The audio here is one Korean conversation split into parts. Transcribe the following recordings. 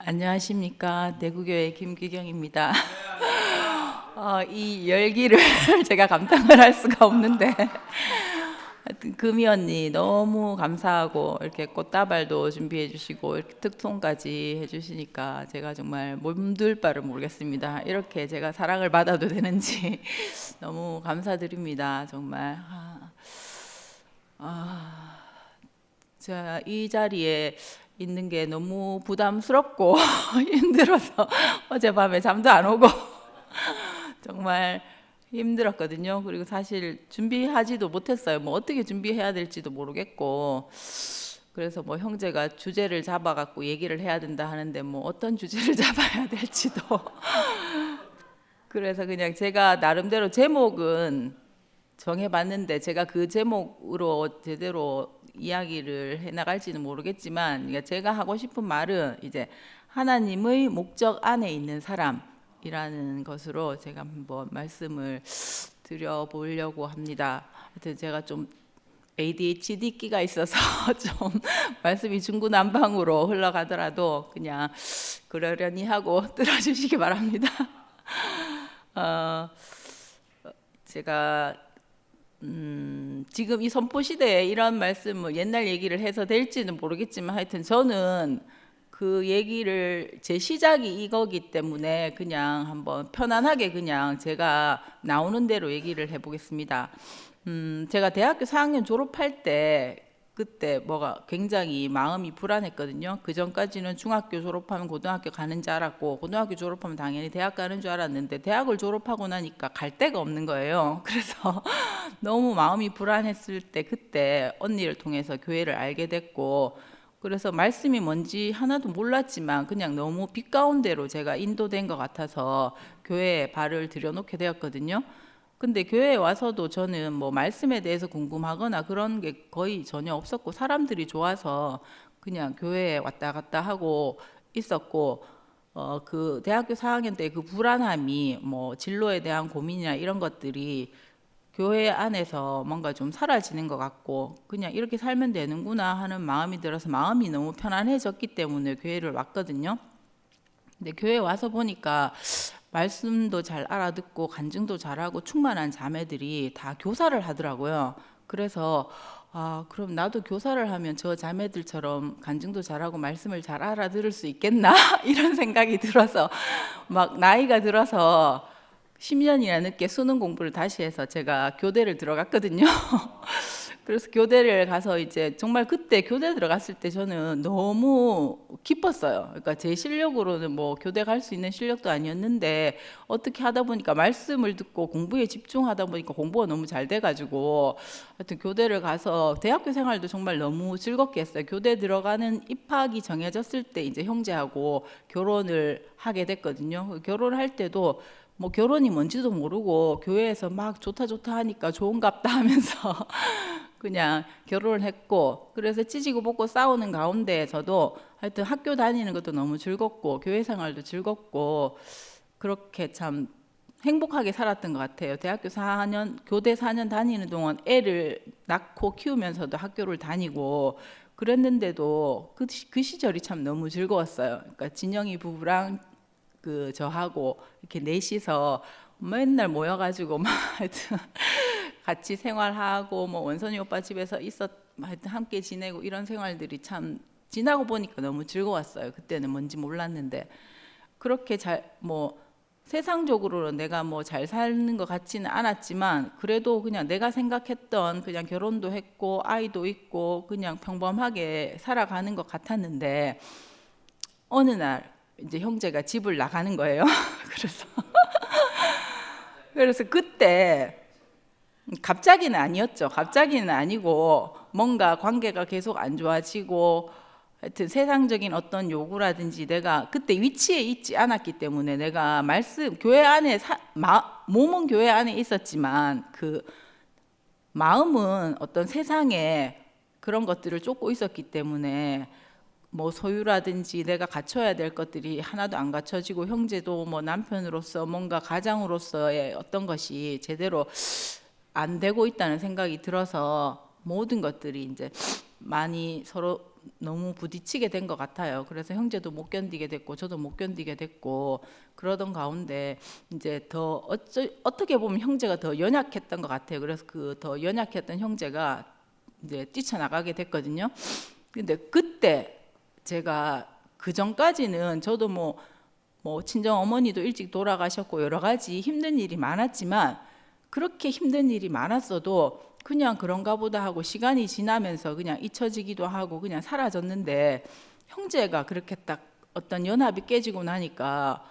안녕하십니까. 대구교회 김규경입니다. 이 열기를 제가 감당을 할 수가 없는데 하여튼 금이 언니 너무 감사하고 이렇게 꽃다발도 준비해 주시고 이렇게 특송까지 해주시니까 제가 정말 몸둘 바를 모르겠습니다. 이렇게 제가 사랑을 받아도 되는지 너무 감사드립니다. 정말 제가 이 자리에 있는 게 너무 부담스럽고 힘들어서 어젯밤에 잠도 안 오고 정말 힘들었거든요. 그리고 사실 준비하지도 못했어요. 뭐 어떻게 준비해야 될지도 모르겠고, 그래서 뭐 형제가 주제를 잡아갖고 얘기를 해야 된다 하는데 뭐 어떤 주제를 잡아야 될지도 그래서 그냥 제가 나름대로 제목은 정해봤는데 제가 그 제목으로 제대로 이야기를 해나갈지는 모르겠지만, 그러니까 제가 하고 싶은 말은 이제 하나님의 목적 안에 있는 사람이라는 것으로 제가 한번 말씀을 드려보려고 합니다. 하여튼 제가 좀 ADHD기가 있어서 좀 말씀이 중구난방으로 흘러가더라도 그냥 그러려니 하고 들어주시기 바랍니다. 제가 지금 이 선포 시대에 이런 말씀을 옛날 얘기를 해서 될지는 모르겠지만 하여튼 저는 그 얘기를 제 시작이 이거기 때문에 그냥 한번 편안하게 그냥 제가 나오는 대로 얘기를 해보겠습니다. 제가 대학교 4학년 졸업할 때 그때 뭐가 굉장히 마음이 불안했거든요. 그 전까지는 중학교 졸업하면 고등학교 가는 줄 알았고, 고등학교 졸업하면 당연히 대학 가는 줄 알았는데 대학을 졸업하고 나니까 갈 데가 없는 거예요. 그래서 너무 마음이 불안했을 때 그때 언니를 통해서 교회를 알게 됐고, 그래서 말씀이 뭔지 하나도 몰랐지만 그냥 너무 빛 가운데로 제가 인도된 것 같아서 교회에 발을 들여놓게 되었거든요. 근데 교회에 와서도 저는 뭐 말씀에 대해서 궁금하거나 그런 게 거의 전혀 없었고, 사람들이 좋아서 그냥 교회에 왔다 갔다 하고 있었고, 그 대학교 4학년 때 그 불안함이 뭐 진로에 대한 고민이나 이런 것들이 교회 안에서 뭔가 좀 사라지는 것 같고 그냥 이렇게 살면 되는구나 하는 마음이 들어서 마음이 너무 편안해졌기 때문에 교회를 왔거든요. 근데 교회 와서 보니까 말씀도 잘 알아듣고 간증도 잘하고 충만한 자매들이 다 교사를 하더라고요. 그래서 그럼 나도 교사를 하면 저 자매들처럼 간증도 잘하고 말씀을 잘 알아들을 수 있겠나? 이런 생각이 들어서 막 나이가 들어서 10년이나 늦게 수능 공부를 다시 해서 제가 교대를 들어갔거든요. 그래서 교대를 가서 이제 정말 그때 교대 들어갔을 때 저는 너무 기뻤어요. 그러니까 제 실력으로는 뭐 교대 갈 수 있는 실력도 아니었는데 어떻게 하다 보니까 말씀을 듣고 공부에 집중하다 보니까 공부가 너무 잘 돼가지고 하여튼 교대를 가서 대학교 생활도 정말 너무 즐겁게 했어요. 교대 들어가는 입학이 정해졌을 때 이제 형제하고 결혼을 하게 됐거든요. 결혼할 때도 뭐 결혼이 뭔지도 모르고 교회에서 막 좋다 좋다 하니까 좋은갑다 하면서 그냥 결혼을 했고, 그래서 찢고 볶고 싸우는 가운데에서도 하여튼 학교 다니는 것도 너무 즐겁고 교회 생활도 즐겁고 그렇게 참 행복하게 살았던 것 같아요. 대학교 4년, 교대 4년 다니는 동안 애를 낳고 키우면서도 학교를 다니고 그랬는데도 그 시절이 참 너무 즐거웠어요. 그러니까 진영이 부부랑 그 저하고 이렇게 넷이서 맨날 모여가지고 막 하여튼 같이 생활하고 뭐 원선이 오빠 집에서 하여튼 함께 지내고 이런 생활들이 참 지나고 보니까 너무 즐거웠어요. 그때는 뭔지 몰랐는데 그렇게 뭐 세상적으로는 내가 뭐 잘 사는 것 같지는 않았지만 그래도 그냥 내가 생각했던 그냥 결혼도 했고 아이도 있고 그냥 평범하게 살아가는 것 같았는데 어느 날 이제 형제가 집을 나가는 거예요. 그래서 그때 갑자기는 아니었죠. 갑자기는 아니고 뭔가 관계가 계속 안 좋아지고 하여튼 세상적인 어떤 요구라든지 내가 그때 위치에 있지 않았기 때문에 내가 교회 안에 몸은 교회 안에 있었지만 그 마음은 어떤 세상에 그런 것들을 쫓고 있었기 때문에 뭐 소유라든지 내가 갖춰야 될 것들이 하나도 안 갖춰지고 형제도 뭐 남편으로서 뭔가 가장으로서의 어떤 것이 제대로 안 되고 있다는 생각이 들어서 모든 것들이 이제 많이 서로 너무 부딪히게 된 것 같아요. 그래서 형제도 못 견디게 됐고 저도 못 견디게 됐고 그러던 가운데 이제 더 어떻게 보면 형제가 더 연약했던 것 같아요. 그래서 그 더 연약했던 형제가 이제 뛰쳐나가게 됐거든요. 근데 그때 제가 그 전까지는 저도 뭐 친정 어머니도 일찍 돌아가셨고 여러 가지 힘든 일이 많았지만 그렇게 힘든 일이 많았어도 그냥 그런가 보다 하고 시간이 지나면서 그냥 잊혀지기도 하고 그냥 사라졌는데 형제가 그렇게 딱 어떤 연합이 깨지고 나니까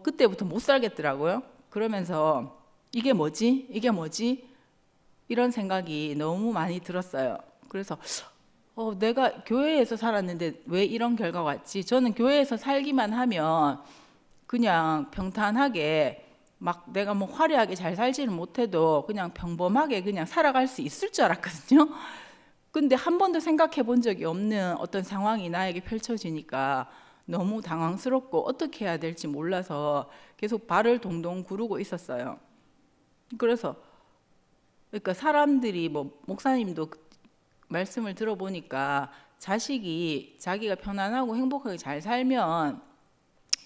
그때부터 못 살겠더라고요. 그러면서 이게 뭐지? 이게 뭐지? 이런 생각이 너무 많이 들었어요. 그래서 내가 교회에서 살았는데 왜 이런 결과가 왔지? 저는 교회에서 살기만 하면 그냥 평탄하게 막 내가 뭐 화려하게 잘 살지는 못해도 그냥 평범하게 그냥 살아갈 수 있을 줄 알았거든요. 근데 한 번도 생각해 본 적이 없는 어떤 상황이 나에게 펼쳐지니까 너무 당황스럽고 어떻게 해야 될지 몰라서 계속 발을 동동 구르고 있었어요. 그래서 그러니까 사람들이 뭐 목사님도 말씀을 들어보니까 자식이 자기가 편안하고 행복하게 잘 살면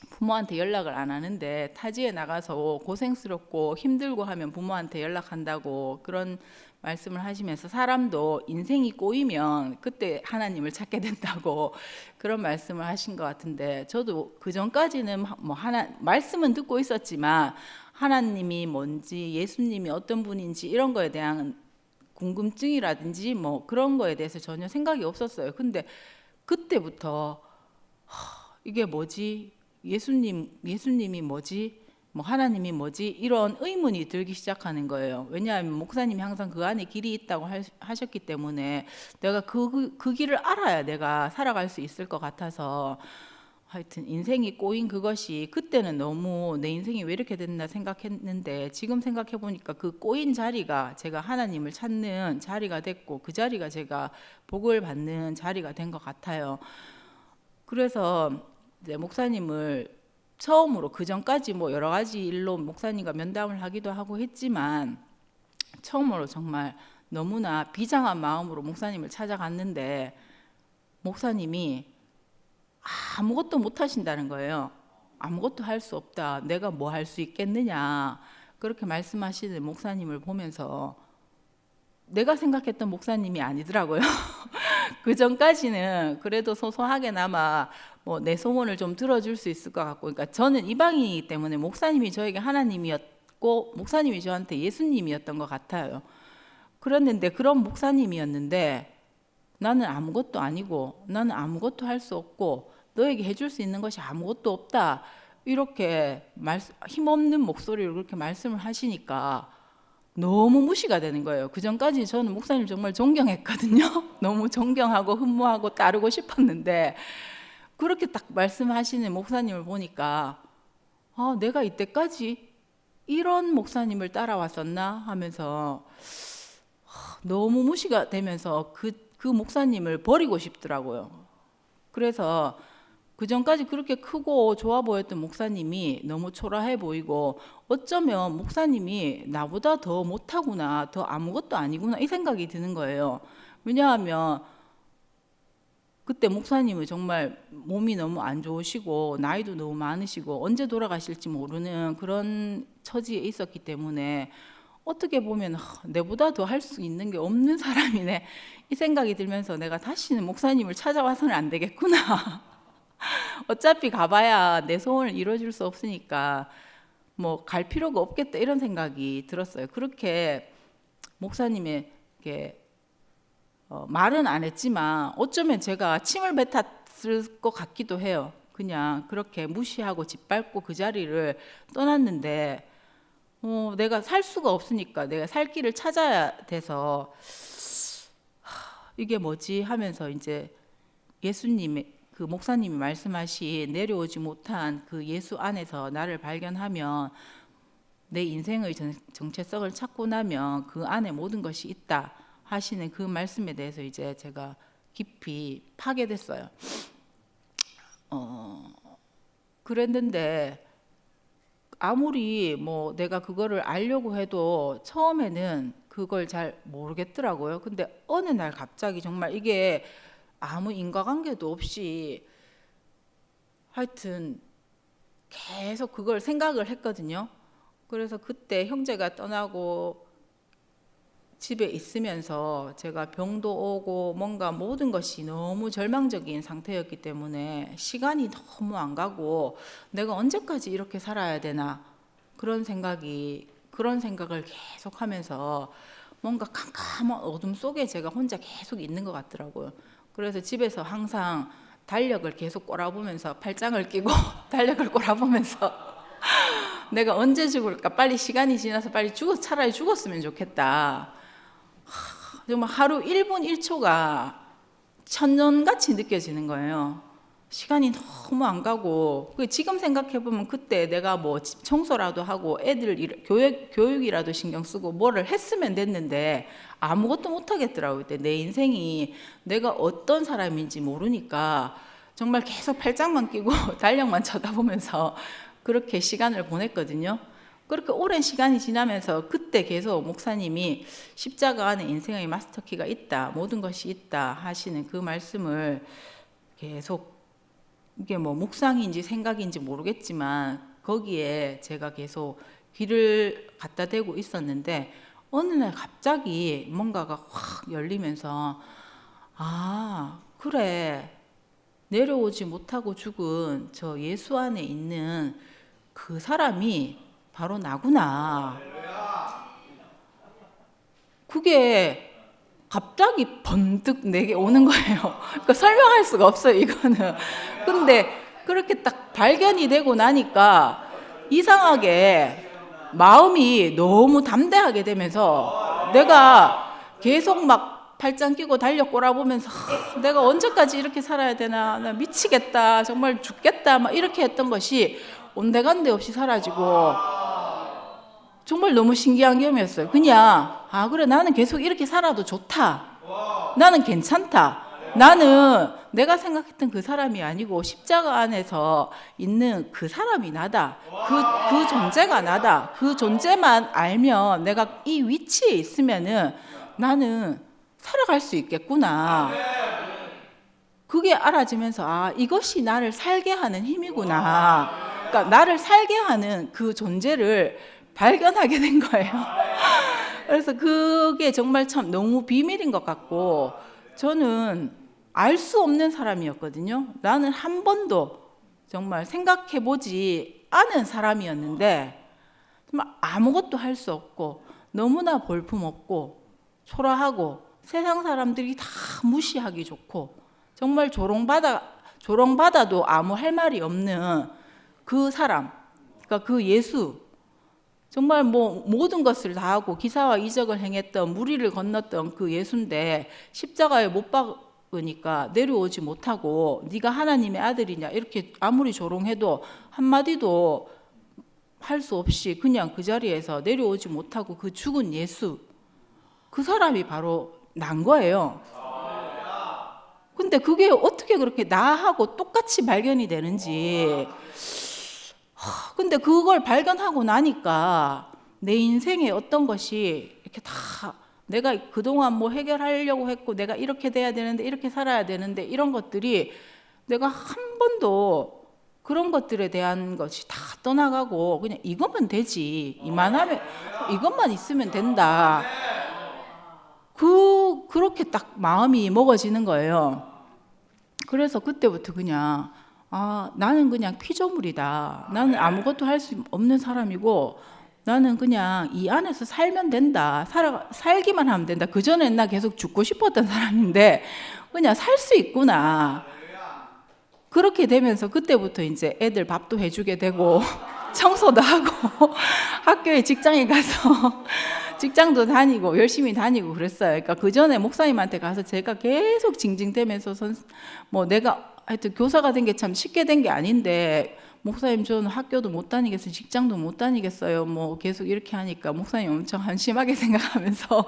부모한테 연락을 안 하는데 타지에 나가서 고생스럽고 힘들고 하면 부모한테 연락한다고 그런 말씀을 하시면서 사람도 인생이 꼬이면 그때 하나님을 찾게 된다고 그런 말씀을 하신 것 같은데 저도 그 전까지는 뭐 말씀은 듣고 있었지만 하나님이 뭔지 예수님이 어떤 분인지 이런 거에 대한 궁금증이라든지 뭐 그런 거에 대해서 전혀 생각이 없었어요. 근데 그때부터 이게 뭐지? 예수님이 뭐지? 뭐 하나님이 뭐지? 이런 의문이 들기 시작하는 거예요. 왜냐하면 목사님이 항상 그 안에 길이 있다고 하셨기 때문에 내가 그 길을 알아야 내가 살아갈 수 있을 것 같아서 하여튼 인생이 꼬인 그것이 그때는 너무 내 인생이 왜 이렇게 됐나 생각했는데 지금 생각해 보니까 그 꼬인 자리가 제가 하나님을 찾는 자리가 됐고 그 자리가 제가 복을 받는 자리가 된 것 같아요. 그래서 이제 목사님을 처음으로 그 전까지 뭐 여러 가지 일로 목사님과 면담을 하기도 하고 했지만 처음으로 정말 너무나 비장한 마음으로 목사님을 찾아갔는데 목사님이 아무것도 못 하신다는 거예요. 아무것도 할 수 없다. 내가 뭐 할 수 있겠느냐. 그렇게 말씀하시는 목사님을 보면서 내가 생각했던 목사님이 아니더라고요. 그 전까지는 그래도 소소하게나마 뭐 내 소원을 좀 들어줄 수 있을 것 같고, 그러니까 저는 이방인이기 때문에 목사님이 저에게 하나님이었고 목사님이 저한테 예수님이었던 것 같아요. 그랬는데 그런 목사님이었는데 나는 아무것도 아니고 나는 아무것도 할 수 없고 너에게 해줄 수 있는 것이 아무것도 없다. 이렇게 힘없는 목소리로 그렇게 말씀을 하시니까 너무 무시가 되는 거예요. 그 전까지 저는 목사님 정말 존경했거든요. 너무 존경하고 흠모하고 따르고 싶었는데 그렇게 딱 말씀하시는 목사님을 보니까 내가 이때까지 이런 목사님을 따라왔었나 하면서 너무 무시가 되면서 그 목사님을 버리고 싶더라고요. 그래서 그 전까지 그렇게 크고 좋아 보였던 목사님이 너무 초라해 보이고 어쩌면 목사님이 나보다 더 못하구나, 더 아무것도 아니구나 이 생각이 드는 거예요. 왜냐하면 그때 목사님은 정말 몸이 너무 안 좋으시고 나이도 너무 많으시고 언제 돌아가실지 모르는 그런 처지에 있었기 때문에 어떻게 보면 내보다 더 할 수 있는 게 없는 사람이네 이 생각이 들면서 내가 다시는 목사님을 찾아와서는 안 되겠구나. 어차피 가봐야 내 소원을 이뤄줄 수 없으니까 뭐 갈 필요가 없겠다 이런 생각이 들었어요. 그렇게 목사님에게 말은 안 했지만 어쩌면 제가 침을 뱉었을 것 같기도 해요. 그냥 그렇게 무시하고 짓밟고 그 자리를 떠났는데 내가 살 수가 없으니까 내가 살 길을 찾아야 돼서 이게 뭐지 하면서 이제 예수님의 그 목사님이 말씀하신 내려오지 못한 그 예수 안에서 나를 발견하면 내 인생의 정체성을 찾고 나면 그 안에 모든 것이 있다 하시는 그 말씀에 대해서 이제 제가 깊이 파괴됐어요. 그랬는데 아무리 뭐 내가 그거를 알려고 해도 처음에는 그걸 잘 모르겠더라고요. 근데 어느 날 갑자기 정말 이게 아무 인과관계도 없이 하여튼 계속 그걸 생각을 했거든요. 그래서 그때 형제가 떠나고 집에 있으면서 제가 병도 오고 뭔가 모든 것이 너무 절망적인 상태였기 때문에 시간이 너무 안 가고 내가 언제까지 이렇게 살아야 되나 그런 생각을 계속 하면서 뭔가 캄캄한 어둠 속에 제가 혼자 계속 있는 것 같더라고요. 그래서 집에서 항상 달력을 계속 꼬라보면서 팔짱을 끼고 달력을 꼬라보면서 내가 언제 죽을까, 빨리 시간이 지나서 빨리 차라리 죽었으면 좋겠다. 정말 하루 1분 1초가 천년같이 느껴지는 거예요. 시간이 너무 안 가고, 지금 생각해보면 그때 내가 뭐 집 청소라도 하고 애들 교육이라도 신경 쓰고 뭐를 했으면 됐는데 아무것도 못 하겠더라고요. 그때 내 인생이 내가 어떤 사람인지 모르니까 정말 계속 팔짱만 끼고 달력만 쳐다보면서 그렇게 시간을 보냈거든요. 그렇게 오랜 시간이 지나면서 그때 계속 목사님이 십자가 안에 인생의 마스터키가 있다, 모든 것이 있다 하시는 그 말씀을 계속, 이게 뭐 묵상인지 생각인지 모르겠지만 거기에 제가 계속 귀를 갖다 대고 있었는데 어느 날 갑자기 뭔가가 확 열리면서 아, 그래, 내려오지 못하고 죽은 저 예수 안에 있는 그 사람이 바로 나구나. 그게 갑자기 번뜩 내게 오는 거예요. 그러니까 설명할 수가 없어요, 이거는. 근데 그렇게 딱 발견이 되고 나니까 이상하게 마음이 너무 담대하게 되면서 내가 계속 막 팔짱 끼고 달력 꼬라보면서 내가 언제까지 이렇게 살아야 되나, 나 미치겠다, 정말 죽겠다, 막 이렇게 했던 것이 온데간데 없이 사라지고 정말 너무 신기한 경험이었어요. 그냥 그래, 나는 계속 이렇게 살아도 좋다, 나는 괜찮다, 나는 내가 생각했던 그 사람이 아니고 십자가 안에서 있는 그 사람이 나다, 그 존재가 나다, 그 존재만 알면 내가 이 위치에 있으면은 나는 살아갈 수 있겠구나. 그게 알아지면서 이것이 나를 살게 하는 힘이구나. 그러니까 나를 살게 하는 그 존재를 발견하게 된 거예요. 그래서 그게 정말 참 너무 비밀인 것 같고, 저는 알 수 없는 사람이었거든요. 나는 한 번도 정말 생각해보지 않은 사람이었는데 정말 아무것도 할 수 없고 너무나 볼품없고 초라하고 세상 사람들이 다 무시하기 좋고 정말 조롱받아도 아무 할 말이 없는 그 사람, 그러니까 그 예수, 정말 뭐 모든 것을 다 하고 기사와 이적을 행했던, 무리를 건넜던 그 예수인데 십자가에 못 박으니까 내려오지 못하고 네가 하나님의 아들이냐 이렇게 아무리 조롱해도 한마디도 할 수 없이 그냥 그 자리에서 내려오지 못하고 그 죽은 예수, 그 사람이 바로 난 거예요. 근데 그게 어떻게 그렇게 나하고 똑같이 발견이 되는지, 근데 그걸 발견하고 나니까 내 인생에 어떤 것이 이렇게 다 내가 그동안 뭐 해결하려고 했고 내가 이렇게 돼야 되는데 이렇게 살아야 되는데 이런 것들이 내가 한 번도 그런 것들에 대한 것이 다 떠나가고 그냥 이것만 되지, 이만하면 이것만 있으면 된다, 그렇게 딱 마음이 먹어지는 거예요. 그래서 그때부터 그냥 나는 그냥 피조물이다, 나는 아무것도 할 수 없는 사람이고 나는 그냥 이 안에서 살면 된다, 살기만 하면 된다. 그전엔 나 계속 죽고 싶었던 사람인데 그냥 살 수 있구나. 그렇게 되면서 그때부터 이제 애들 밥도 해주게 되고 청소도 하고 학교에 직장에 가서 직장도 다니고 열심히 다니고 그랬어요. 그러니까 그 전에 목사님한테 가서 제가 계속 징징대면서 뭐 내가 하여튼 교사가 된 게 참 쉽게 된 게 아닌데 목사님 저는 학교도 못 다니겠어요, 직장도 못 다니겠어요, 뭐 계속 이렇게 하니까 목사님 엄청 한심하게 생각하면서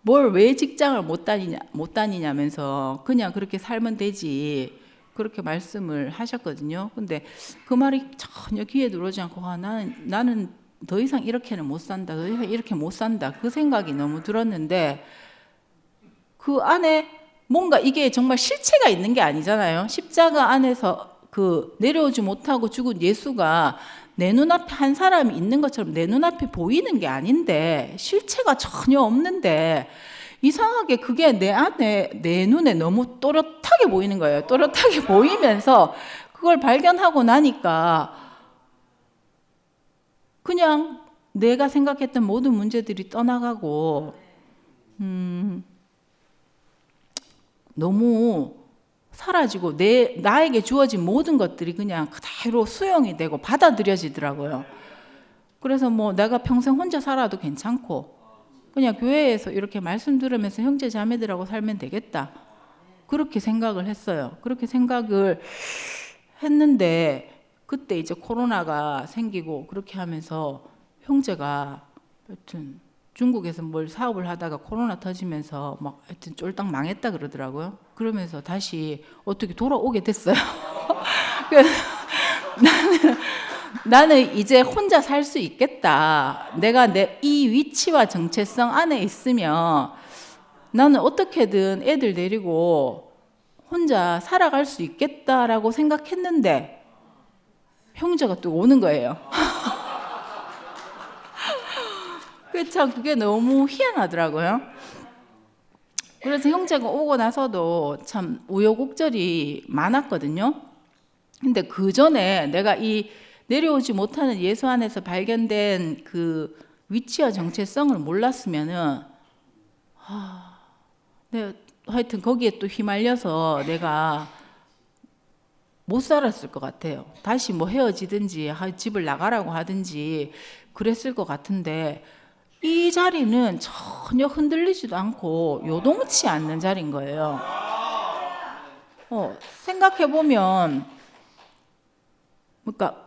뭘 왜 직장을 못 다니냐면서 그냥 그렇게 살면 되지, 그렇게 말씀을 하셨거든요. 근데 그 말이 전혀 귀에 들어오지 않고 나는 더 이상 이렇게는 못 산다, 더 이상 이렇게 못 산다, 그 생각이 너무 들었는데 그 안에 뭔가 이게 정말 실체가 있는 게 아니잖아요. 십자가 안에서 그 내려오지 못하고 죽은 예수가 내 눈앞에 한 사람이 있는 것처럼 내 눈앞에 보이는 게 아닌데, 실체가 전혀 없는데 이상하게 그게 내 안에, 내 눈에 너무 또렷하게 보이는 거예요. 또렷하게 보이면서 그걸 발견하고 나니까 그냥 내가 생각했던 모든 문제들이 떠나가고 너무 사라지고 나에게 주어진 모든 것들이 그냥 그대로 수용이 되고 받아들여지더라고요. 그래서 뭐 내가 평생 혼자 살아도 괜찮고 그냥 교회에서 이렇게 말씀 들으면서 형제 자매들하고 살면 되겠다, 그렇게 생각을 했어요. 그렇게 생각을 했는데 그때 이제 코로나가 생기고 그렇게 하면서 형제가 하여튼 중국에서 뭘 사업을 하다가 코로나 터지면서 막 하여튼 쫄딱 망했다 그러더라고요. 그러면서 다시 어떻게 돌아오게 됐어요. 그래서 나는 이제 혼자 살 수 있겠다. 내가 이 위치와 정체성 안에 있으면 나는 어떻게든 애들 데리고 혼자 살아갈 수 있겠다라고 생각했는데 형제가 또 오는 거예요. 참 그게 너무 희한하더라고요. 그래서 형제가 오고 나서도 참 우여곡절이 많았거든요. 근데 그 전에 내가 이 내려오지 못하는 예수 안에서 발견된 그 위치와 정체성을 몰랐으면은 하여튼 거기에 또 휘말려서 내가 못 살았을 것 같아요. 다시 뭐 헤어지든지 집을 나가라고 하든지 그랬을 것 같은데 이 자리는 전혀 흔들리지도 않고 요동치 않는 자리인 거예요. 생각해보면 그러니까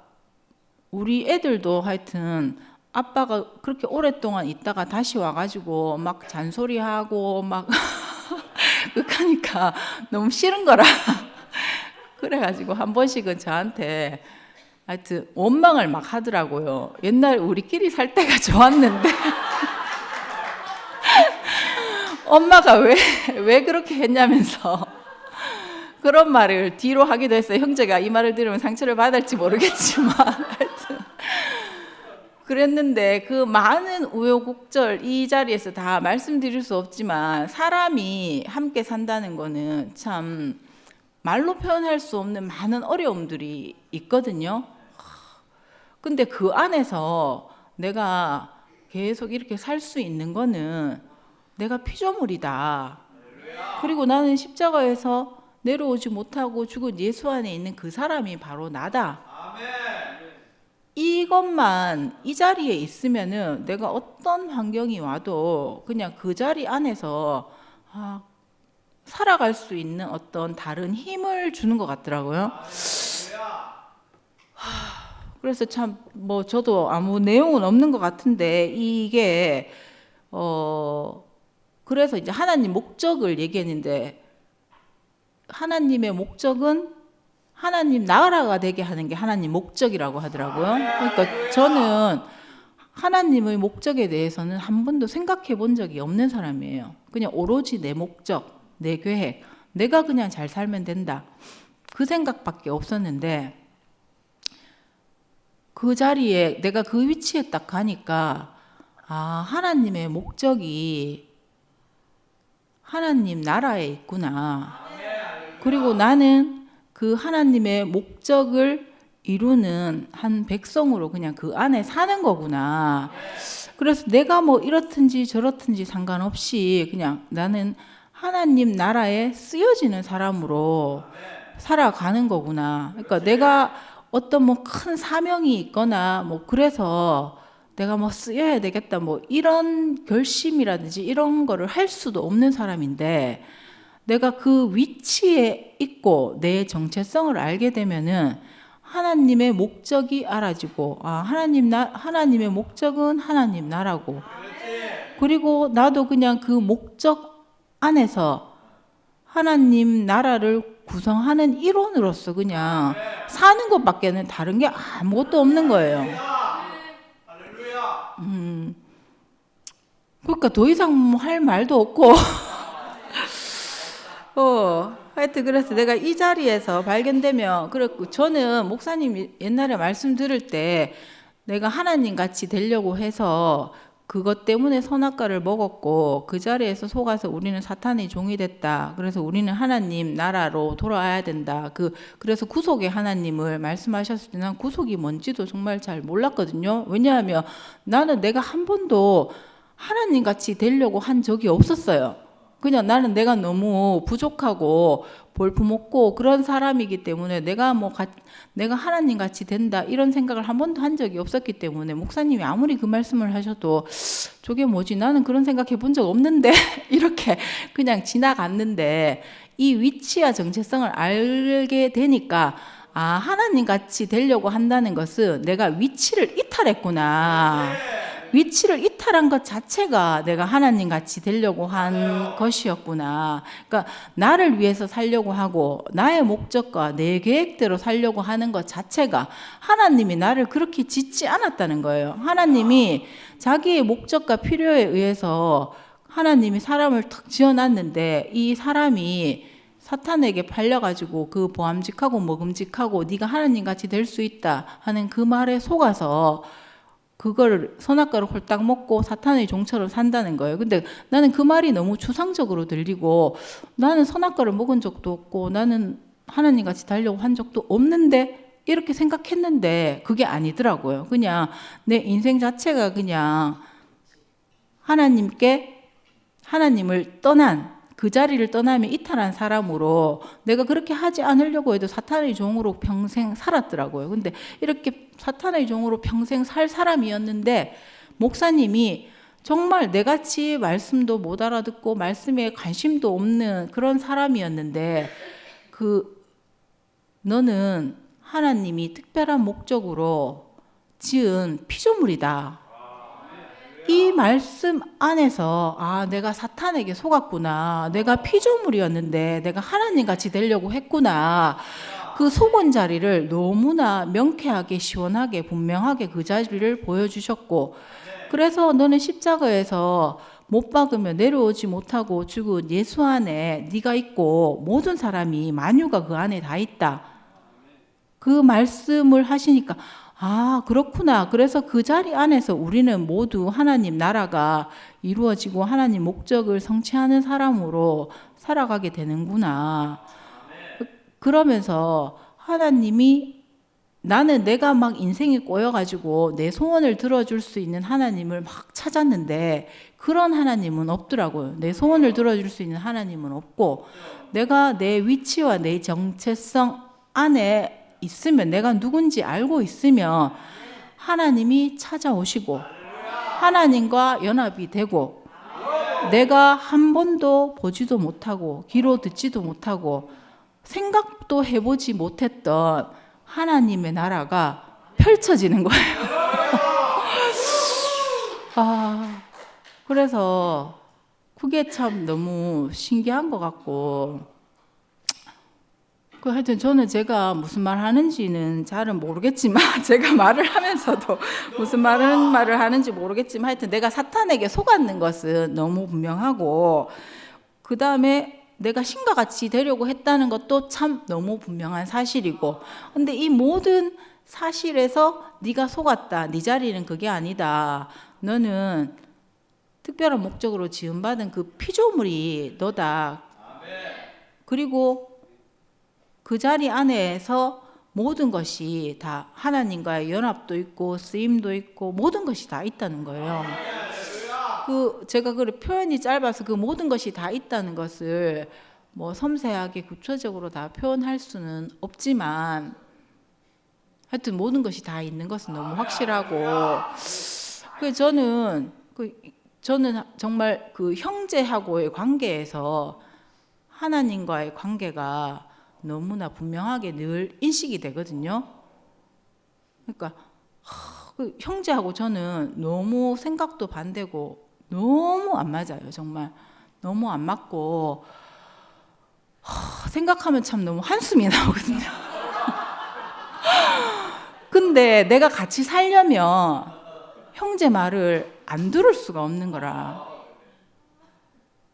우리 애들도 하여튼 아빠가 그렇게 오랫동안 있다가 다시 와가지고 막 잔소리하고 막 그러니까 너무 싫은 거라 그래가지고 한 번씩은 저한테 하여튼 원망을 막 하더라고요. 옛날 우리끼리 살 때가 좋았는데 엄마가 왜 그렇게 했냐면서 그런 말을 뒤로 하기도 했어요. 형제가 이 말을 들으면 상처를 받을지 모르겠지만 하여튼 그랬는데 그 많은 우여곡절 이 자리에서 다 말씀드릴 수 없지만 사람이 함께 산다는 거는 참 말로 표현할 수 없는 많은 어려움들이 있거든요. 근데 그 안에서 내가 계속 이렇게 살 수 있는 거는 내가 피조물이다. 그리고 나는 십자가에서 내려오지 못하고 죽은 예수 안에 있는 그 사람이 바로 나다. 이것만 이 자리에 있으면은 내가 어떤 환경이 와도 그냥 그 자리 안에서 살아갈 수 있는 어떤 다른 힘을 주는 것 같더라고요. 그래서 참 뭐 저도 아무 내용은 없는 것 같은데 이게 그래서 이제 하나님 목적을 얘기했는데 하나님의 목적은 하나님 나라가 되게 하는 게 하나님 목적이라고 하더라고요. 그러니까 저는 하나님의 목적에 대해서는 한 번도 생각해 본 적이 없는 사람이에요. 그냥 오로지 내 목적, 내 계획, 내가 그냥 잘 살면 된다, 그 생각밖에 없었는데 그 자리에 내가 그 위치에 딱 가니까 하나님의 목적이 하나님 나라에 있구나. 그리고 나는 그 하나님의 목적을 이루는 한 백성으로 그냥 그 안에 사는 거구나. 그래서 내가 뭐 이렇든지 저렇든지 상관없이 그냥 나는 하나님 나라에 쓰여지는 사람으로 살아가는 거구나. 그러니까 내가 어떤 뭐 큰 사명이 있거나 뭐 그래서 내가 뭐 쓰여야 되겠다 뭐 이런 결심이라든지 이런 거를 할 수도 없는 사람인데 내가 그 위치에 있고 내 정체성을 알게 되면은 하나님의 목적이 알아지고 하나님의 목적은 하나님 나라고, 그리고 나도 그냥 그 목적 안에서 하나님 나라를 구성하는 일원으로서 그냥 사는 것밖에는 다른 게 아무것도 없는 거예요. 그러니까 더 이상 할 말도 없고 하여튼 그래서 내가 이 자리에서 발견되면 그렇고 저는 목사님이 옛날에 말씀 들을 때 내가 하나님 같이 되려고 해서 그것 때문에 선악과를 먹었고 그 자리에서 속아서 우리는 사탄의 종이 됐다. 그래서 우리는 하나님 나라로 돌아와야 된다. 그래서 구속의 하나님을 말씀하셨을 때 난 구속이 뭔지도 정말 잘 몰랐거든요. 왜냐하면 나는 내가 한 번도 하나님 같이 되려고 한 적이 없었어요. 그냥 나는 내가 너무 부족하고 볼품없고 그런 사람이기 때문에 내가 하나님 같이 된다 이런 생각을 한 번도 한 적이 없었기 때문에 목사님이 아무리 그 말씀을 하셔도 저게 뭐지 나는 그런 생각해 본 적 없는데 이렇게 그냥 지나갔는데 이 위치와 정체성을 알게 되니까 하나님 같이 되려고 한다는 것은 내가 위치를 이탈했구나. 위치를 이탈한 것 자체가 내가 하나님 같이 되려고 한 것이었구나. 그러니까 나를 위해서 살려고 하고 나의 목적과 내 계획대로 살려고 하는 것 자체가 하나님이 나를 그렇게 짓지 않았다는 거예요. 하나님이 자기의 목적과 필요에 의해서 하나님이 사람을 탁 지어놨는데 이 사람이 사탄에게 팔려가지고 그 보암직하고 먹음직하고 네가 하나님같이 될 수 있다 하는 그 말에 속아서 그걸 선악과를 홀딱 먹고 사탄의 종처럼 산다는 거예요. 근데 나는 그 말이 너무 추상적으로 들리고 나는 선악과를 먹은 적도 없고 나는 하나님같이 달려고 한 적도 없는데 이렇게 생각했는데 그게 아니더라고요. 그냥 내 인생 자체가 그냥 하나님을 떠난 그 자리를 떠나면 이탈한 사람으로 내가 그렇게 하지 않으려고 해도 사탄의 종으로 평생 살았더라고요. 근데 이렇게 사탄의 종으로 평생 살 사람이었는데 목사님이 정말 내같이 말씀도 못 알아듣고 말씀에 관심도 없는 그런 사람이었는데 너는 하나님이 특별한 목적으로 지은 피조물이다. 이 말씀 안에서 내가 사탄에게 속았구나. 내가 피조물이었는데 내가 하나님같이 되려고 했구나. 그 속은 자리를 너무나 명쾌하게 시원하게 분명하게 그 자리를 보여주셨고 그래서 너는 십자가에서 못 박으며 내려오지 못하고 죽은 예수 안에 네가 있고 모든 사람이 만유가 그 안에 다 있다. 그 말씀을 하시니까 그렇구나. 그래서 그 자리 안에서 우리는 모두 하나님 나라가 이루어지고 하나님 목적을 성취하는 사람으로 살아가게 되는구나. 그러면서 하나님이 나는 내가 막 인생이 꼬여가지고 내 소원을 들어줄 수 있는 하나님을 막 찾았는데 그런 하나님은 없더라고요. 내 소원을 들어줄 수 있는 하나님은 없고 내가 내 위치와 내 정체성 안에 있으면 내가 누군지 알고 있으면 하나님이 찾아오시고 하나님과 연합이 되고 내가 한 번도 보지도 못하고 귀로 듣지도 못하고 생각도 해보지 못했던 하나님의 나라가 펼쳐지는 거예요. 그래서 그게 참 너무 신기한 것 같고 하여튼 저는 제가 무슨 말 하는지는 잘은 모르겠지만 제가 말을 하면서도 무슨 말을 하는지 모르겠지만 하여튼 내가 사탄에게 속았는 것은 너무 분명하고 그 다음에 내가 신과 같이 되려고 했다는 것도 참 너무 분명한 사실이고 근데 이 모든 사실에서 네가 속았다. 네 자리는 그게 아니다. 너는 특별한 목적으로 지음받은 그 피조물이 너다. 그리고 그 자리 안에서 모든 것이 다 하나님과의 연합도 있고 쓰임도 있고 모든 것이 다 있다는 거예요. 제가 표현이 짧아서 그 모든 것이 다 있다는 것을 섬세하게 구체적으로 다 표현할 수는 없지만 하여튼 모든 것이 다 있는 것은 너무 확실하고 저는 정말 그 형제하고의 관계에서 하나님과의 관계가 너무나 분명하게 늘 인식이 되거든요. 그러니까 형제하고 저는 너무 생각도 반대고 너무 안 맞아요. 정말 너무 안 맞고 생각하면 참 너무 한숨이 나오거든요. 근데 내가 같이 살려면 형제 말을 안 들을 수가 없는 거라.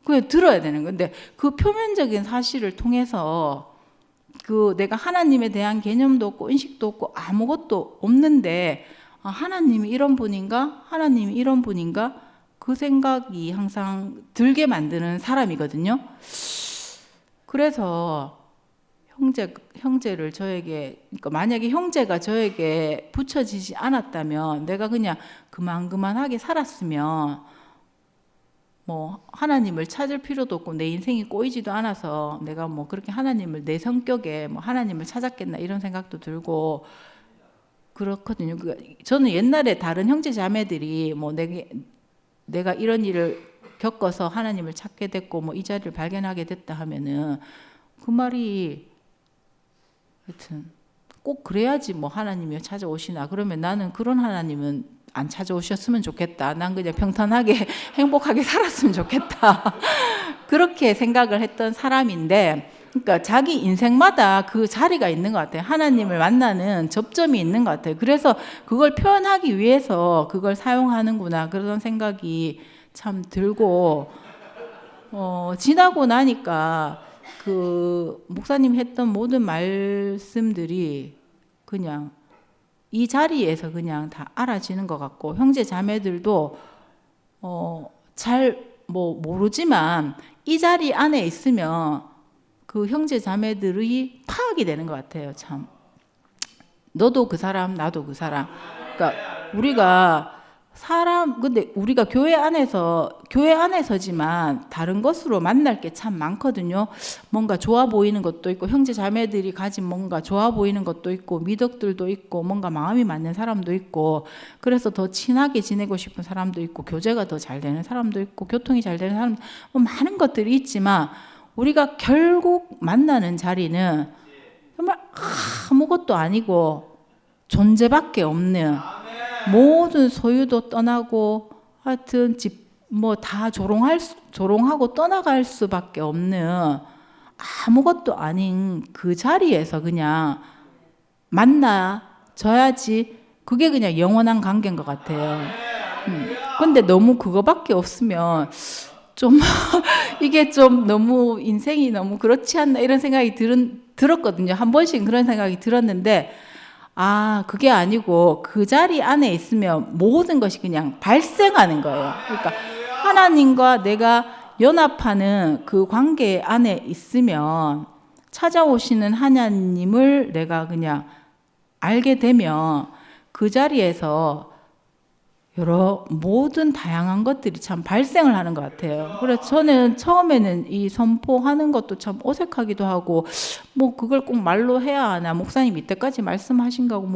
그게 들어야 되는 건데 그 표면적인 사실을 통해서 그 내가 하나님에 대한 개념도 없고 인식도 없고 아무것도 없는데 아, 하나님이 이런 분인가? 하나님이 이런 분인가? 그 생각이 항상 들게 만드는 사람이거든요. 그래서 형제를 저에게, 그러니까 만약에 형제가 저에게 붙여지지 않았다면 내가 그냥 그만하게 살았으면 뭐 하나님을 찾을 필요도 없고 내 인생이 꼬이지도 않아서 내가 뭐 그렇게 하나님을 내 성격에 뭐 하나님을 찾았겠나 이런 생각도 들고 그렇거든요. 저는 옛날에 다른 형제 자매들이 뭐 내가 이런 일을 겪어서 하나님을 찾게 됐고 뭐 이 자리를 발견하게 됐다 하면은 그 말이 하여튼 꼭 그래야지 뭐 하나님이 찾아오시나. 그러면 나는 그런 하나님은 안 찾아오셨으면 좋겠다. 난 그냥 평탄하게 행복하게 살았으면 좋겠다. 그렇게 생각을 했던 사람인데, 그러니까 자기 인생마다 그 자리가 있는 것 같아요. 하나님을 만나는 접점이 있는 것 같아요. 그래서 그걸 표현하기 위해서 그걸 사용하는구나 그런 생각이 참 들고 지나고 나니까 그 목사님 했던 모든 말씀들이 그냥 이 자리에서 그냥 다 알아지는 것 같고 형제 자매들도 잘 뭐 모르지만 이 자리 안에 있으면 그 형제 자매들이 파악이 되는 것 같아요. 참 너도 그 사람 나도 그 사람. 그러니까 우리가 근데 우리가 교회 안에서지만 다른 것으로 만날 게 참 많거든요. 뭔가 좋아 보이는 것도 있고 형제 자매들이 가진 뭔가 좋아 보이는 것도 있고 미덕들도 있고 뭔가 마음이 맞는 사람도 있고 그래서 더 친하게 지내고 싶은 사람도 있고 교제가 더 잘 되는 사람도 있고 교통이 잘 되는 사람 뭐 많은 것들이 있지만 우리가 결국 만나는 자리는 정말 아무것도 아니고 존재밖에 없는 모든 소유도 떠나고 하여튼 집 뭐 다 조롱하고 떠나갈 수밖에 없는 아무것도 아닌 그 자리에서 그냥 만나져야지 그게 그냥 영원한 관계인 것 같아요. 근데 너무 그거밖에 없으면 좀 이게 좀 너무 인생이 너무 그렇지 않나 이런 생각이 들었거든요. 한 번씩 그런 생각이 들었는데 그게 아니고 그 자리 안에 있으면 모든 것이 그냥 발생하는 거예요. 그러니까 하나님과 내가 연합하는 그 관계 안에 있으면 찾아오시는 하나님을 내가 그냥 알게 되면 그 자리에서 여러 모든 다양한 것들이 참 발생을 하는 것 같아요. 그래서 저는 처음에는 이 선포하는 것도 참 어색하기도 하고 뭐 그걸 꼭 말로 해야 하나 목사님 이때까지 말씀하신 거고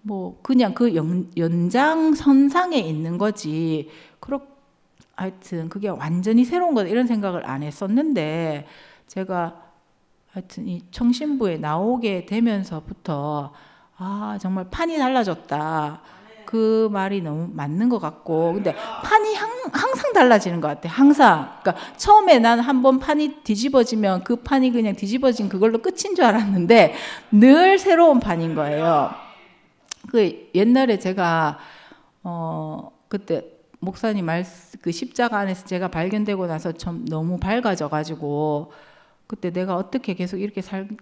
뭐 그냥 그 연장선상에 있는 거지 하여튼 그게 완전히 새로운 거다 이런 생각을 안 했었는데 제가 하여튼 이 청신부에 나오게 되면서부터 정말 판이 달라졌다. 그 말이 너무 맞는 것 같고 근데 판이 항상 달라지는 것 같아요. 항상. 그러니까 처음에 난 한번 판이 뒤집어지면 그 판이 그냥 뒤집어진 그걸로 끝인 줄 알았는데 늘 새로운 판인 거예요. 그 옛날에 제가 그때 목사님 그 십자가 안에서 제가 발견되고 나서 좀 너무 밝아져 가지고 그때 내가 어떻게 계속 이렇게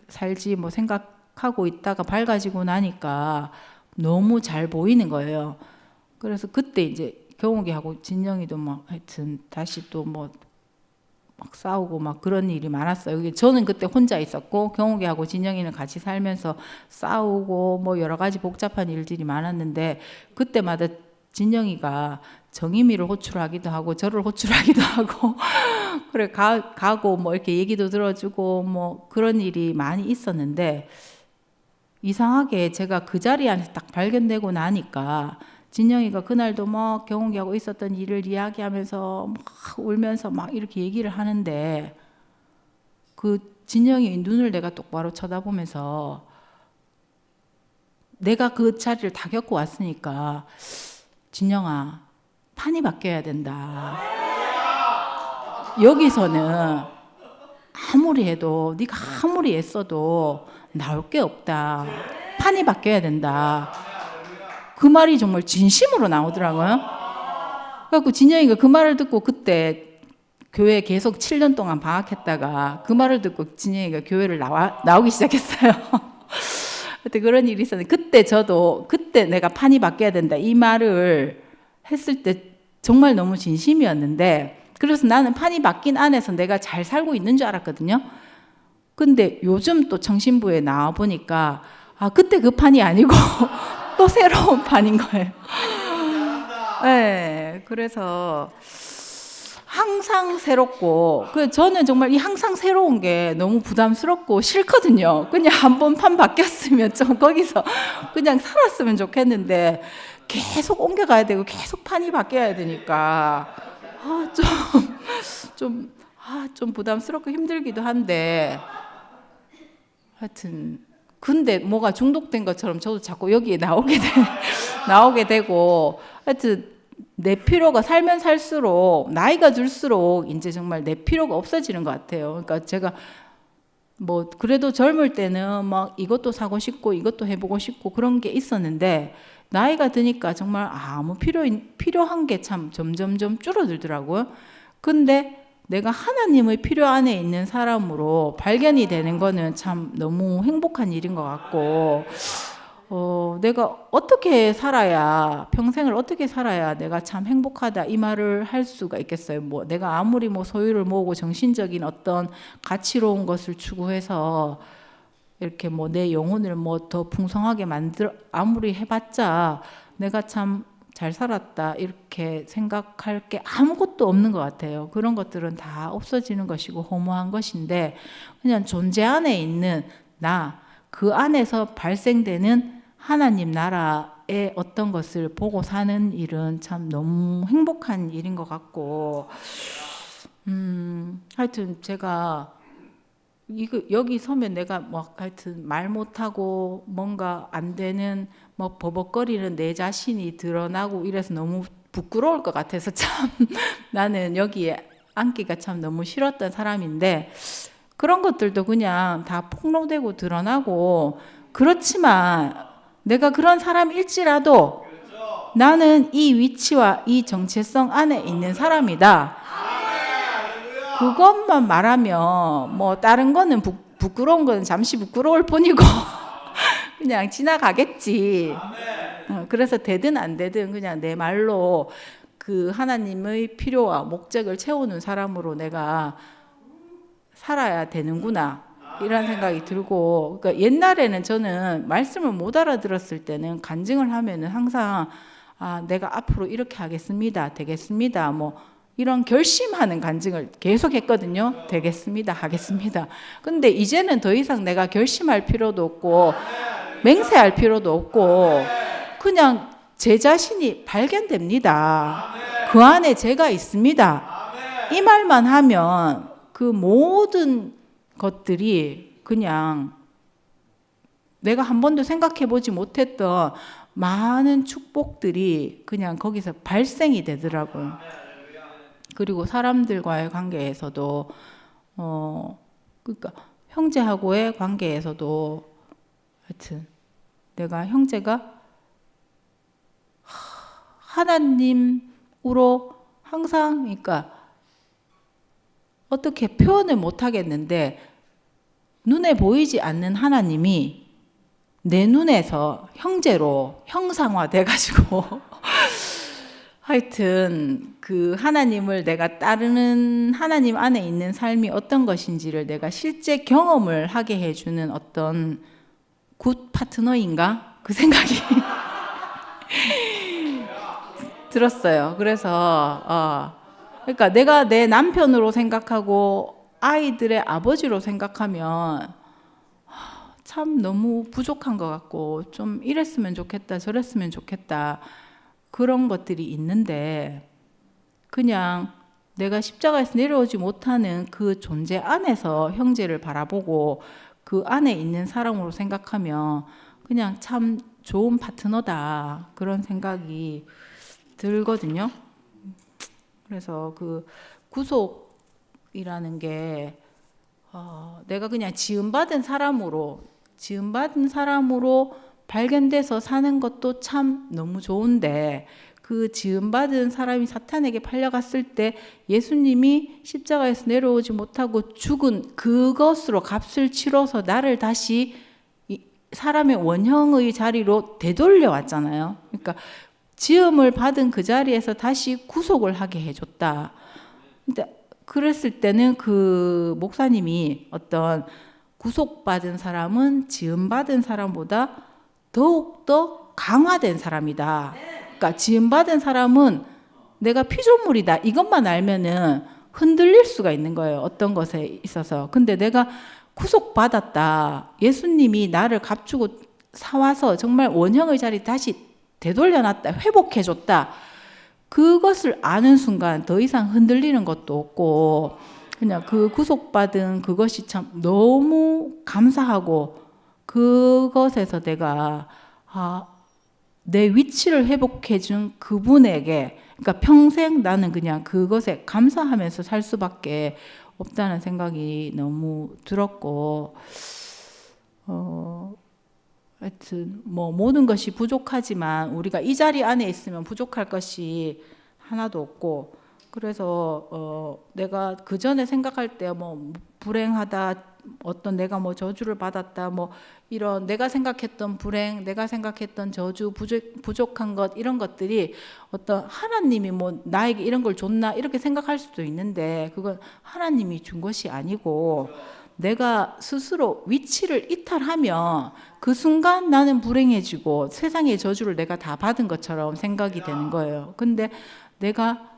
살지 뭐 생각하고 있다가 밝아지고 나니까 너무 잘 보이는 거예요. 그래서 그때 이제 경욱이하고 진영이도 막 하여튼 다시 또 뭐 막 싸우고 막 그런 일이 많았어요. 저는 그때 혼자 있었고 경욱이하고 진영이는 같이 살면서 싸우고 뭐 여러 가지 복잡한 일들이 많았는데 그때마다 진영이가 정의미를 호출하기도 하고 저를 호출하기도 하고 그래 가고 뭐 이렇게 얘기도 들어주고 뭐 그런 일이 많이 있었는데 이상하게 제가 그 자리 안에서 딱 발견되고 나니까 진영이가 그날도 막 경욱이하고 있었던 일을 이야기하면서 막 울면서 막 이렇게 얘기를 하는데 그 진영이 눈을 내가 똑바로 쳐다보면서 내가 그 자리를 다 겪고 왔으니까 진영아 판이 바뀌어야 된다. 여기서는 아무리 해도 네가 아무리 애써도 나올 게 없다. 판이 바뀌어야 된다. 그 말이 정말 진심으로 나오더라고요. 그래갖고 진영이가 그 말을 듣고 그때 교회 계속 7년 동안 방학했다가 그 말을 듣고 진영이가 교회를 나오기 시작했어요. 그때 그런 일이 있었는데 그때 내가 판이 바뀌어야 된다 이 말을 했을 때 정말 너무 진심이었는데 그래서 나는 판이 바뀐 안에서 내가 잘 살고 있는 줄 알았거든요. 근데 요즘 또 청신부에 나와 보니까 그때 그 판이 아니고 또 새로운 판인 거예요. 네, 그래서 항상 새롭고 저는 정말 이 항상 새로운 게 너무 부담스럽고 싫거든요. 그냥 한번 판 바뀌었으면 좀 거기서 그냥 살았으면 좋겠는데 계속 옮겨가야 되고 계속 판이 바뀌어야 되니까 좀 부담스럽고 힘들기도 한데 하여튼 근데 뭐가 중독된 것처럼 저도 자꾸 여기에 나오게 되고 하여튼 내 필요가 살면 살수록 나이가 들수록 이제 정말 내 필요가 없어지는 것 같아요. 그러니까 제가 뭐 그래도 젊을 때는 막 이것도 사고 싶고 이것도 해보고 싶고 그런 게 있었는데 나이가 드니까 정말 아무 필요한 게 참 점점점 줄어들더라고요. 근데 내가 하나님의 필요 안에 있는 사람으로 발견이 되는 거는 참 너무 행복한 일인 것 같고 내가 어떻게 살아야 평생을 어떻게 살아야 내가 참 행복하다 이 말을 할 수가 있겠어요. 뭐 내가 아무리 뭐 소유를 모으고 정신적인 어떤 가치로운 것을 추구해서 이렇게 뭐 내 영혼을 뭐 더 풍성하게 아무리 해봤자 내가 참 잘 살았다 이렇게 생각할 게 아무것도 없는 것 같아요. 그런 것들은 다 없어지는 것이고 허무한 것인데 그냥 존재 안에 있는 나, 그 안에서 발생되는 하나님 나라의 어떤 것을 보고 사는 일은 참 너무 행복한 일인 것 같고 하여튼 제가 여기 서면 내가 뭐 하여튼 말 못하고 뭔가 안 되는 뭐 버벅거리는 내 자신이 드러나고 이래서 너무 부끄러울 것 같아서 참 나는 여기에 앉기가 참 너무 싫었던 사람인데 그런 것들도 그냥 다 폭로되고 드러나고 그렇지만 내가 그런 사람일지라도 나는 이 위치와 이 정체성 안에 있는 사람이다. 그것만 말하면 뭐 다른 거는 부끄러운 거는 잠시 부끄러울 뿐이고 그냥 지나가겠지. 그래서 되든 안 되든 그냥 내 말로 그 하나님의 필요와 목적을 채우는 사람으로 내가 살아야 되는구나 이런 생각이 들고 그러니까 옛날에는 저는 말씀을 못 알아들었을 때는 간증을 하면은 항상 내가 앞으로 이렇게 하겠습니다. 되겠습니다. 뭐 이런 결심하는 간증을 계속 했거든요. 되겠습니다. 하겠습니다. 근데 이제는 더 이상 내가 결심할 필요도 없고 맹세할 필요도 없고 그냥 제 자신이 발견됩니다. 그 안에 제가 있습니다. 이 말만 하면 그 모든 것들이 그냥 내가 한 번도 생각해 보지 못했던 많은 축복들이 그냥 거기서 발생이 되더라고요. 그리고 사람들과의 관계에서도 그러니까 형제하고의 관계에서도 하여튼 내가 형제가 하나님으로 항상 그러니까 어떻게 표현을 못 하겠는데 눈에 보이지 않는 하나님이 내 눈에서 형제로 형상화돼 가지고 하여튼 그 하나님을 내가 따르는 하나님 안에 있는 삶이 어떤 것인지를 내가 실제 경험을 하게 해주는 어떤 굿 파트너인가? 그 생각이 들었어요. 그래서 그러니까 내가 내 남편으로 생각하고 아이들의 아버지로 생각하면 참 너무 부족한 것 같고 좀 이랬으면 좋겠다 저랬으면 좋겠다 그런 것들이 있는데 그냥 내가 십자가에서 내려오지 못하는 그 존재 안에서 형제를 바라보고 그 안에 있는 사람으로 생각하면 그냥 참 좋은 파트너다 그런 생각이 들거든요. 그래서 그 구속이라는 게 내가 그냥 지음받은 사람으로 발견돼서 사는 것도 참 너무 좋은데 그 지음받은 사람이 사탄에게 팔려갔을 때 예수님이 십자가에서 내려오지 못하고 죽은 그것으로 값을 치러서 나를 다시 사람의 원형의 자리로 되돌려 왔잖아요. 그러니까 지음을 받은 그 자리에서 다시 구속을 하게 해줬다. 근데 그랬을 때는 그 목사님이 어떤 구속받은 사람은 지음받은 사람보다 더욱더 강화된 사람이다. 그러니까 지음받은 사람은 내가 피조물이다. 이것만 알면은 흔들릴 수가 있는 거예요. 어떤 것에 있어서. 근데 내가 구속받았다. 예수님이 나를 값주고 사와서 정말 원형의 자리 다시 되돌려놨다. 회복해줬다. 그것을 아는 순간 더 이상 흔들리는 것도 없고 그냥 그 구속받은 그것이 참 너무 감사하고 그것에서 내가 내 위치를 회복해준 그분에게 그러니까 평생 나는 그냥 그것에 감사하면서 살 수밖에 없다는 생각이 너무 들었고 하여튼 뭐 모든 것이 부족하지만 우리가 이 자리 안에 있으면 부족할 것이 하나도 없고 그래서 내가 그 전에 생각할 때 뭐 불행하다 어떤 내가 뭐 저주를 받았다 뭐 이런 내가 생각했던 불행 내가 생각했던 저주 부족한 것 이런 것들이 어떤 하나님이 뭐 나에게 이런 걸 줬나 이렇게 생각할 수도 있는데 그건 하나님이 준 것이 아니고 내가 스스로 위치를 이탈하면 그 순간 나는 불행해지고 세상의 저주를 내가 다 받은 것처럼 생각이 되는 거예요. 근데 내가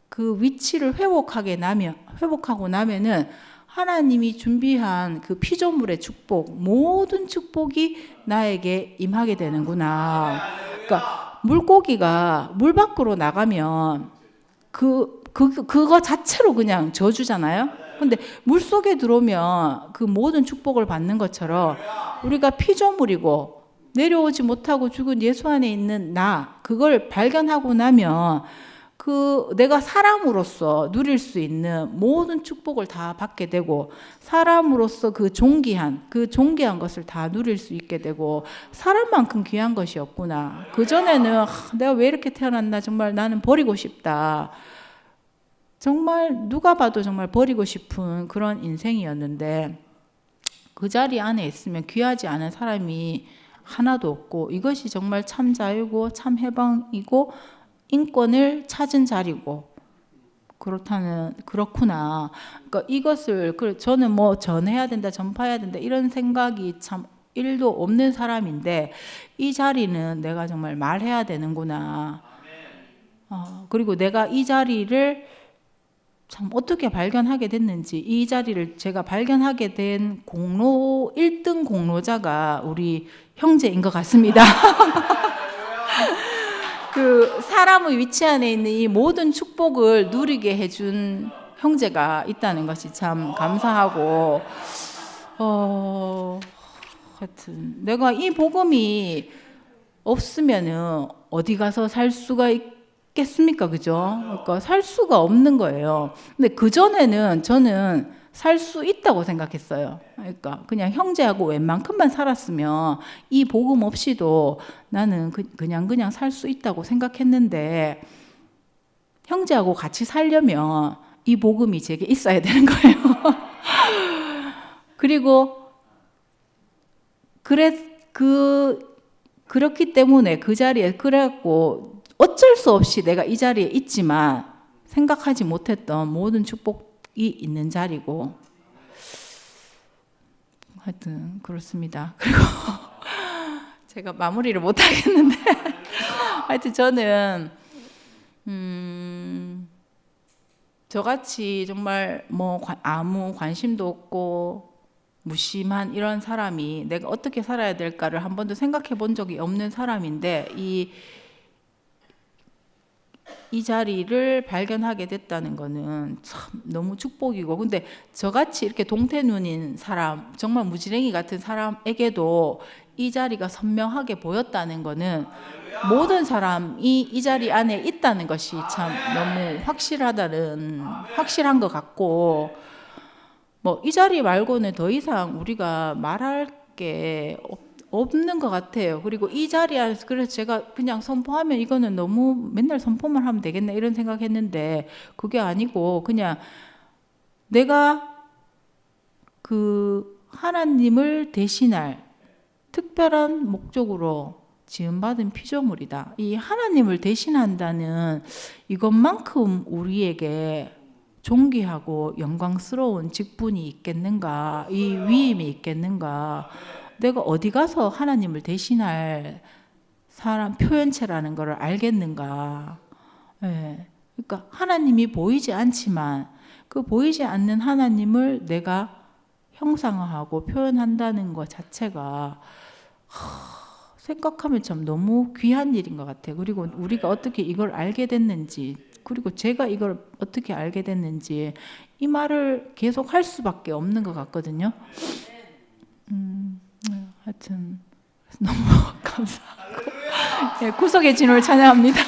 그 위치를 회복하고 나면은 하나님이 준비한 그 피조물의 축복, 모든 축복이 나에게 임하게 되는구나. 그러니까 물고기가 물 밖으로 나가면 그거 자체로 그냥 저주잖아요. 근데 물 속에 들어오면 그 모든 축복을 받는 것처럼 우리가 피조물이고 내려오지 못하고 죽은 예수 안에 있는 나, 그걸 발견하고 나면 내가 사람으로서 누릴 수 있는 모든 축복을 다 받게 되고 사람으로서 그 존귀한 것을 다 누릴 수 있게 되고 사람만큼 귀한 것이 없구나. 그전에는 내가 왜 이렇게 태어났나 정말 나는 버리고 싶다. 정말 누가 봐도 정말 버리고 싶은 그런 인생이었는데 그 자리 안에 있으면 귀하지 않은 사람이 하나도 없고 이것이 정말 참 자유고 참 해방이고 인권을 찾은 자리고 그렇구나. 그러니까 이것을 저는 뭐 전해야 된다, 전파해야 된다 이런 생각이 참 1도 없는 사람인데 이 자리는 내가 정말 말해야 되는구나. 그리고 내가 이 자리를 참 어떻게 발견하게 됐는지 이 자리를 제가 발견하게 된 1등 공로자가 우리 형제인 것 같습니다. 그 사람의 위치 안에 있는 이 모든 축복을 누리게 해준 형제가 있다는 것이 참 감사하고 하여튼 내가 이 복음이 없으면은 어디 가서 살 수가 있겠습니까? 그죠? 그러니까 살 수가 없는 거예요. 근데 그전에는 저는 살 수 있다고 생각했어요. 그러니까 그냥 형제하고 웬만큼만 살았으면 이 복음 없이도 나는 그냥 살 수 있다고 생각했는데 형제하고 같이 살려면 이 복음이 제게 있어야 되는 거예요. 그리고 그렇기 때문에 그 자리에 그래갖고 어쩔 수 없이 내가 이 자리에 있지만 생각하지 못했던 모든 축복이 있는 자리고 하여튼 그렇습니다. 그리고 제가 마무리를 못 하겠는데 하여튼 저는 저같이 정말 뭐 아무 관심도 없고 무심한 이런 사람이 내가 어떻게 살아야 될까를 한 번도 생각해 본 적이 없는 사람인데 이 자리를 발견하게 됐다는 거는 참 너무 축복이고 근데 저같이 이렇게 동태눈인 사람 정말 무지랭이 같은 사람에게도 이 자리가 선명하게 보였다는 거는 모든 사람이 이 자리 안에 있다는 것이 참 너무 확실한 것 같고 뭐 이 자리 말고는 더 이상 우리가 말할 게 없는 것 같아요. 그리고 이 자리에 그래서 제가 그냥 선포하면 이거는 너무 맨날 선포만 하면 되겠네 이런 생각했는데 그게 아니고 그냥 내가 그 하나님을 대신할 특별한 목적으로 지음받은 피조물이다. 이 하나님을 대신한다는 이것만큼 우리에게 존귀하고 영광스러운 직분이 있겠는가? 이 위임이 있겠는가? 내가 어디 가서 하나님을 대신할 사람 표현체라는 것을 알겠는가? 예. 그러니까 하나님이 보이지 않지만 그 보이지 않는 하나님을 내가 형상화하고 표현한다는 것 자체가 생각하면 참 너무 귀한 일인 것 같아요. 그리고 우리가 어떻게 이걸 알게 됐는지, 그리고 제가 이걸 어떻게 알게 됐는지 이 말을 계속 할 수밖에 없는 것 같거든요. 하여튼 너무 감사하고 네, 구속의 진호를 찬양합니다.